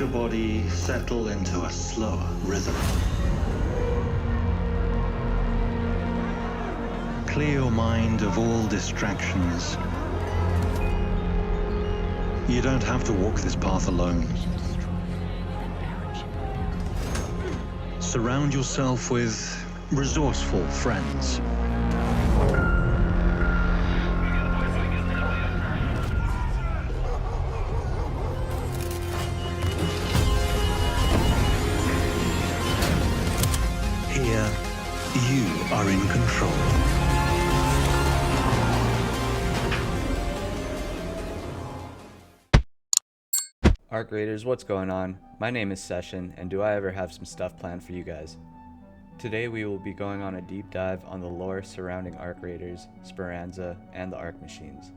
your body settle into a slower rhythm. Clear your mind of all distractions. You don't have to walk this path alone. Surround yourself with resourceful friends. Here, you are in control. Arc Raiders, what's going on? My name is Session, and do I ever have some stuff planned for you guys? Today we will be going on a deep dive on the lore surrounding Arc Raiders, Speranza, and the Arc Machines.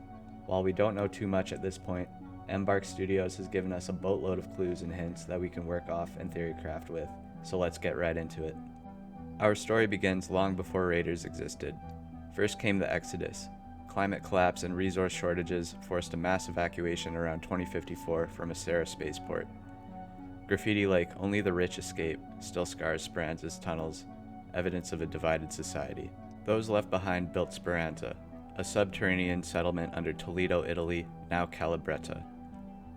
While we don't know too much at this point, Embark Studios has given us a boatload of clues and hints that we can work off and theorycraft with, so let's get right into it. Our story begins long before Raiders existed. First came the Exodus. Climate collapse and resource shortages forced a mass evacuation around 2054 from Asera spaceport. Graffiti like "Only the rich escape" still scars Speranza's tunnels, evidence of a divided society. Those left behind built Speranza, a subterranean settlement under Toledo, Italy, now Calabretta.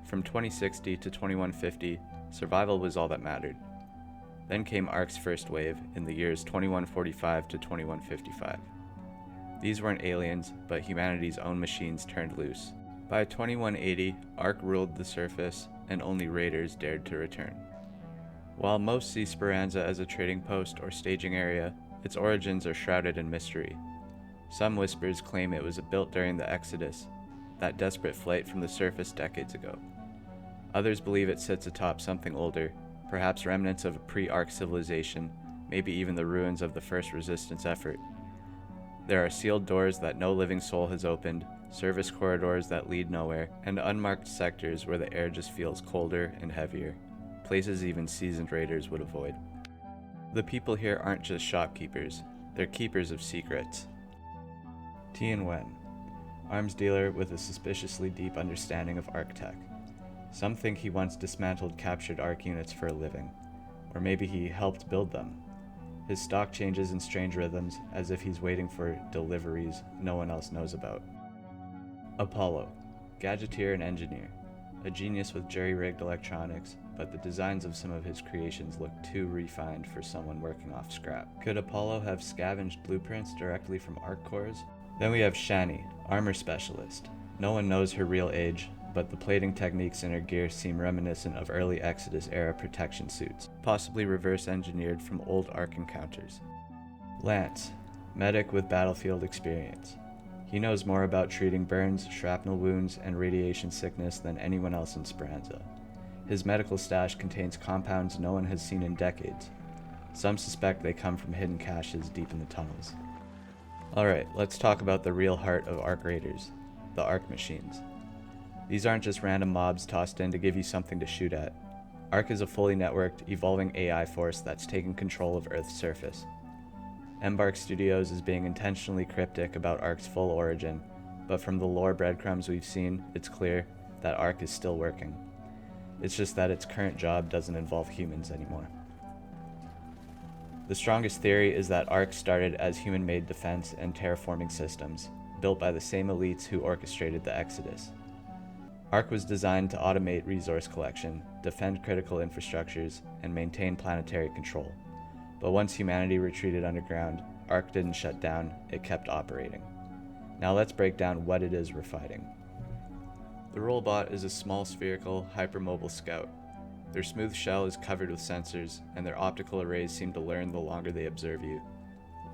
From 2060 to 2150, survival was all that mattered. Then came Arc's first wave in the years 2145 to 2155. These weren't aliens, but humanity's own machines turned loose. By 2180, Arc ruled the surface, and only raiders dared to return. While most see Speranza as a trading post or staging area, its origins are shrouded in mystery. Some whispers claim it was built during the Exodus, that desperate flight from the surface decades ago. Others believe it sits atop something older, perhaps remnants of a pre-Arc civilization, maybe even the ruins of the first resistance effort. There are sealed doors that no living soul has opened, service corridors that lead nowhere, and unmarked sectors where the air just feels colder and heavier, places even seasoned raiders would avoid. The people here aren't just shopkeepers, they're keepers of secrets. Tian Wen, arms dealer with a suspiciously deep understanding of Arc tech. Some think he once dismantled captured Arc units for a living, or maybe he helped build them. His stock changes in strange rhythms, as if he's waiting for deliveries no one else knows about. Apollo, gadgeteer and engineer, a genius with jury-rigged electronics, but the designs of some of his creations look too refined for someone working off scrap. Could Apollo have scavenged blueprints directly from Arc cores? Then we have Shani, armor specialist. No one knows her real age, but the plating techniques in her gear seem reminiscent of early Exodus-era protection suits, possibly reverse-engineered from old Arc encounters. Lance, medic with battlefield experience. He knows more about treating burns, shrapnel wounds, and radiation sickness than anyone else in Speranza. His medical stash contains compounds no one has seen in decades. Some suspect they come from hidden caches deep in the tunnels. Alright, let's talk about the real heart of Arc Raiders, the Arc Machines. These aren't just random mobs tossed in to give you something to shoot at. Arc is a fully networked, evolving AI force that's taken control of Earth's surface. Embark Studios is being intentionally cryptic about Arc's full origin, but from the lore breadcrumbs we've seen, it's clear that Arc is still working. It's just that its current job doesn't involve humans anymore. The strongest theory is that Arc started as human-made defense and terraforming systems, built by the same elites who orchestrated the Exodus. Arc was designed to automate resource collection, defend critical infrastructures, and maintain planetary control. But once humanity retreated underground, Arc didn't shut down, it kept operating. Now let's break down what it is we're fighting. The Rollbot is a small spherical, hypermobile scout. Their smooth shell is covered with sensors, and their optical arrays seem to learn the longer they observe you.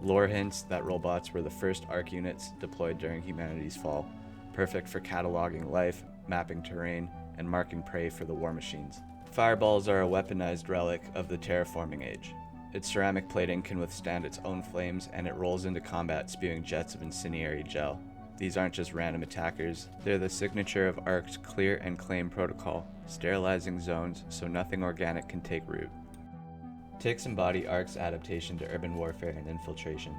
Lore hints that Rollbots were the first Arc units deployed during humanity's fall, perfect for cataloging life, mapping terrain, and marking prey for the war machines. Fireballs are a weaponized relic of the terraforming age. Its ceramic plating can withstand its own flames, and it rolls into combat spewing jets of incendiary gel. These aren't just random attackers, they're the signature of Arc's clear and claim protocol, sterilizing zones so nothing organic can take root. Ticks embody Arc's adaptation to urban warfare and infiltration.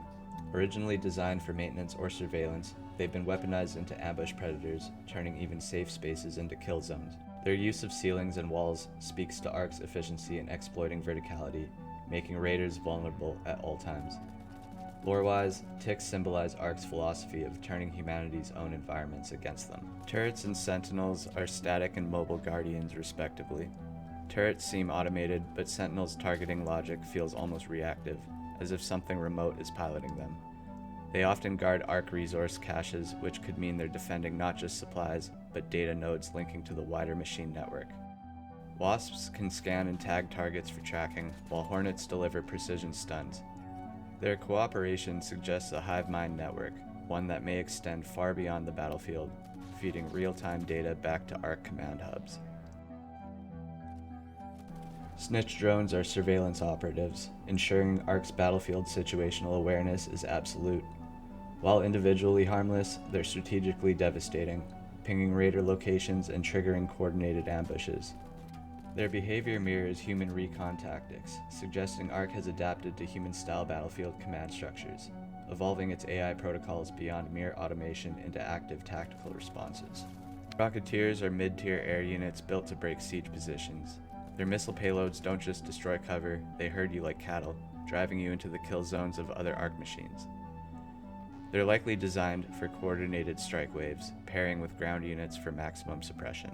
Originally designed for maintenance or surveillance, they've been weaponized into ambush predators, turning even safe spaces into kill zones. Their use of ceilings and walls speaks to Ark's efficiency in exploiting verticality, making raiders vulnerable at all times. Lore-wise, ticks symbolize Ark's philosophy of turning humanity's own environments against them. Turrets and sentinels are static and mobile guardians, respectively. Turrets seem automated, but sentinels' targeting logic feels almost reactive, as if something remote is piloting them. They often guard Ark resource caches, which could mean they're defending not just supplies, but data nodes linking to the wider machine network. Wasps can scan and tag targets for tracking, while Hornets deliver precision stuns. Their cooperation suggests a hive mind network, one that may extend far beyond the battlefield, feeding real-time data back to Ark command hubs. Snitch drones are surveillance operatives, ensuring Ark's battlefield situational awareness is absolute. While individually harmless, they're strategically devastating, pinging raider locations and triggering coordinated ambushes. Their behavior mirrors human recon tactics, suggesting Ark has adapted to human-style battlefield command structures, evolving its AI protocols beyond mere automation into active tactical responses. Rocketeers are mid-tier air units built to break siege positions. Their missile payloads don't just destroy cover, they herd you like cattle, driving you into the kill zones of other Ark machines. They're likely designed for coordinated strike waves, pairing with ground units for maximum suppression.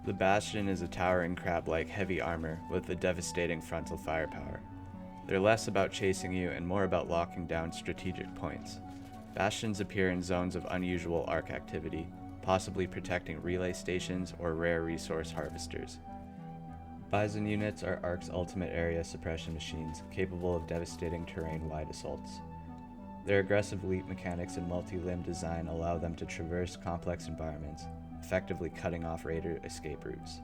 The Bastion is a towering crab-like heavy armor with a devastating frontal firepower. They're less about chasing you and more about locking down strategic points. Bastions appear in zones of unusual Ark activity, possibly protecting relay stations or rare resource harvesters. Bison units are Ark's ultimate area suppression machines, capable of devastating terrain-wide assaults. Their aggressive leap mechanics and multi-limb design allow them to traverse complex environments, effectively cutting off raider escape routes.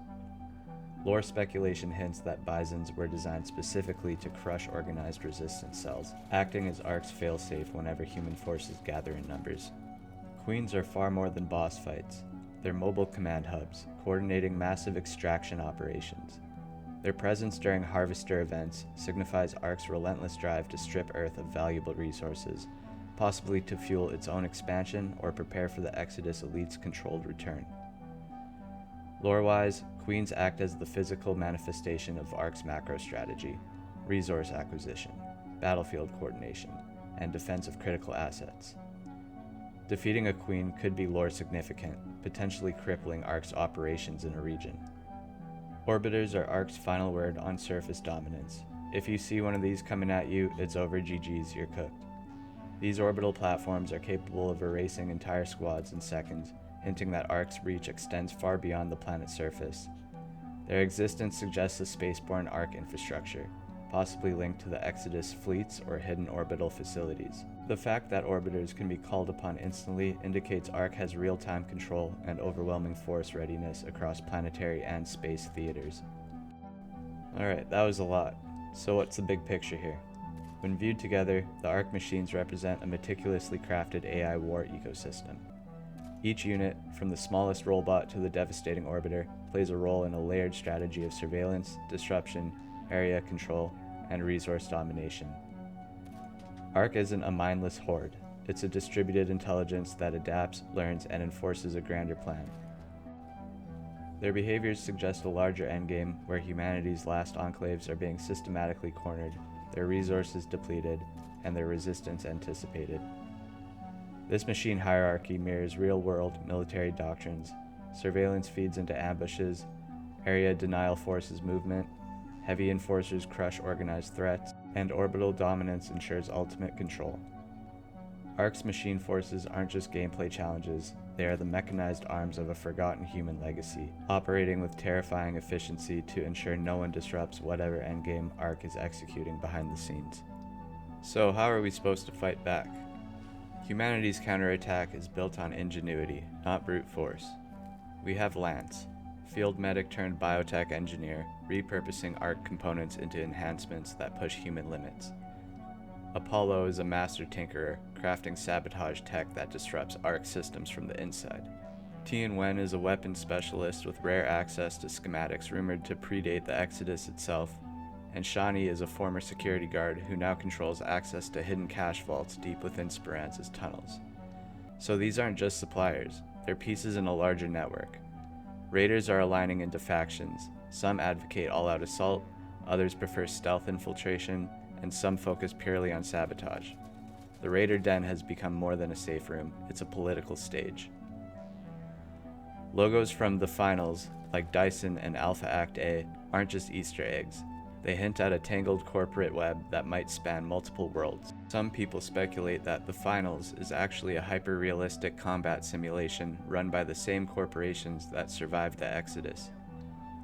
Lore speculation hints that Bisons were designed specifically to crush organized resistance cells, acting as Ark's failsafe whenever human forces gather in numbers. Queens are far more than boss fights. They're mobile command hubs, coordinating massive extraction operations. Their presence during Harvester events signifies Ark's relentless drive to strip Earth of valuable resources, possibly to fuel its own expansion or prepare for the Exodus Elite's controlled return. Lore-wise, Queens act as the physical manifestation of Ark's macro strategy, resource acquisition, battlefield coordination, and defense of critical assets. Defeating a Queen could be lore significant, potentially crippling Ark's operations in a region. Orbiters are Ark's final word on surface dominance. If you see one of these coming at you, it's over. GG's, you're cooked. These orbital platforms are capable of erasing entire squads in seconds, hinting that Ark's reach extends far beyond the planet's surface. Their existence suggests a spaceborne Ark infrastructure, possibly linked to the Exodus fleets or hidden orbital facilities. The fact that orbiters can be called upon instantly indicates Ark has real-time control and overwhelming force readiness across planetary and space theaters. Alright, that was a lot. So what's the big picture here? When viewed together, the Ark machines represent a meticulously crafted AI war ecosystem. Each unit, from the smallest robot to the devastating orbiter, plays a role in a layered strategy of surveillance, disruption, area control, and resource domination. Ark isn't a mindless horde. It's a distributed intelligence that adapts, learns, and enforces a grander plan. Their behaviors suggest a larger endgame where humanity's last enclaves are being systematically cornered, their resources depleted, and their resistance anticipated. This machine hierarchy mirrors real-world military doctrines. Surveillance feeds into ambushes, area denial forces movement, heavy enforcers crush organized threats, and orbital dominance ensures ultimate control. Ark's machine forces aren't just gameplay challenges, they are the mechanized arms of a forgotten human legacy, operating with terrifying efficiency to ensure no one disrupts whatever endgame Ark is executing behind the scenes. So how are we supposed to fight back? Humanity's counterattack is built on ingenuity, not brute force. We have Lance, field medic turned biotech engineer, repurposing Ark components into enhancements that push human limits. Apollo is a master tinkerer, crafting sabotage tech that disrupts Ark systems from the inside. Tian Wen is a weapons specialist with rare access to schematics rumored to predate the Exodus itself, and Shani is a former security guard who now controls access to hidden cache vaults deep within Speranza's tunnels. So these aren't just suppliers, they're pieces in a larger network. Raiders are aligning into factions. Some advocate all-out assault, others prefer stealth infiltration, and some focus purely on sabotage. The Raider Den has become more than a safe room, it's a political stage. Logos from the finals, like Dyson and Alpha Act A, aren't just Easter eggs. They hint at a tangled corporate web that might span multiple worlds. Some people speculate that the finals is actually a hyper-realistic combat simulation run by the same corporations that survived the Exodus.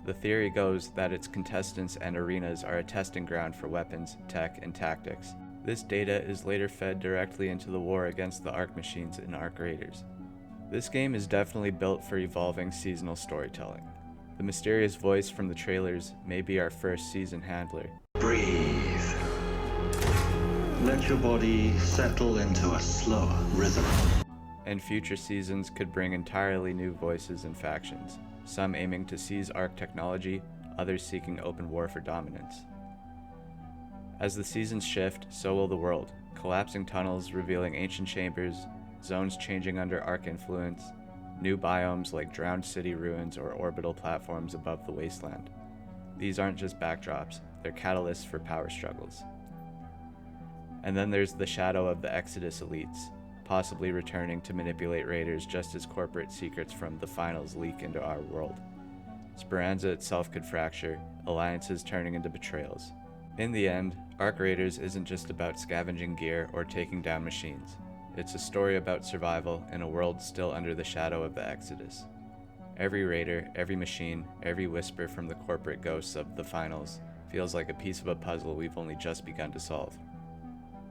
The theory goes that its contestants and arenas are a testing ground for weapons, tech, and tactics. This data is later fed directly into the war against the Arc machines in Arc Raiders. This game is definitely built for evolving seasonal storytelling. The mysterious voice from the trailers may be our first season handler. Breathe. Let your body settle into a slower rhythm. And future seasons could bring entirely new voices and factions, some aiming to seize Arc technology, others seeking open war for dominance. As the seasons shift, so will the world, collapsing tunnels revealing ancient chambers, zones changing under Arc influence, new biomes like drowned city ruins or orbital platforms above the wasteland. These aren't just backdrops, they're catalysts for power struggles. And then there's the shadow of the Exodus elites, possibly returning to manipulate raiders just as corporate secrets from the finals leak into our world. Speranza itself could fracture, alliances turning into betrayals. In the end, Arc Raiders isn't just about scavenging gear or taking down machines. It's a story about survival in a world still under the shadow of the Exodus. Every raider, every machine, every whisper from the corporate ghosts of the finals feels like a piece of a puzzle we've only just begun to solve.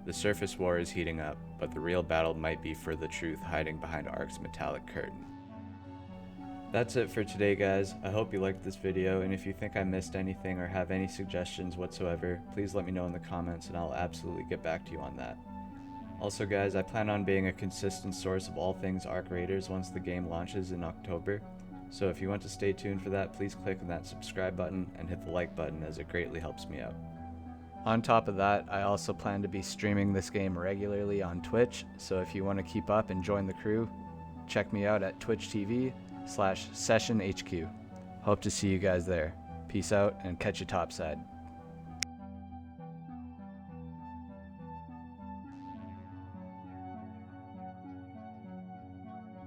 The surface war is heating up, but the real battle might be for the truth hiding behind Arc's metallic curtain. That's it for today, guys. I hope you liked this video, and if you think I missed anything or have any suggestions whatsoever, please let me know in the comments and I'll absolutely get back to you on that. Also guys, I plan on being a consistent source of all things Arc Raiders once the game launches in October, so if you want to stay tuned for that, please click on that subscribe button and hit the like button as it greatly helps me out. On top of that, I also plan to be streaming this game regularly on Twitch, so if you want to keep up and join the crew, check me out at twitch.tv/sessionhq. Hope to see you guys there. Peace out and catch you topside.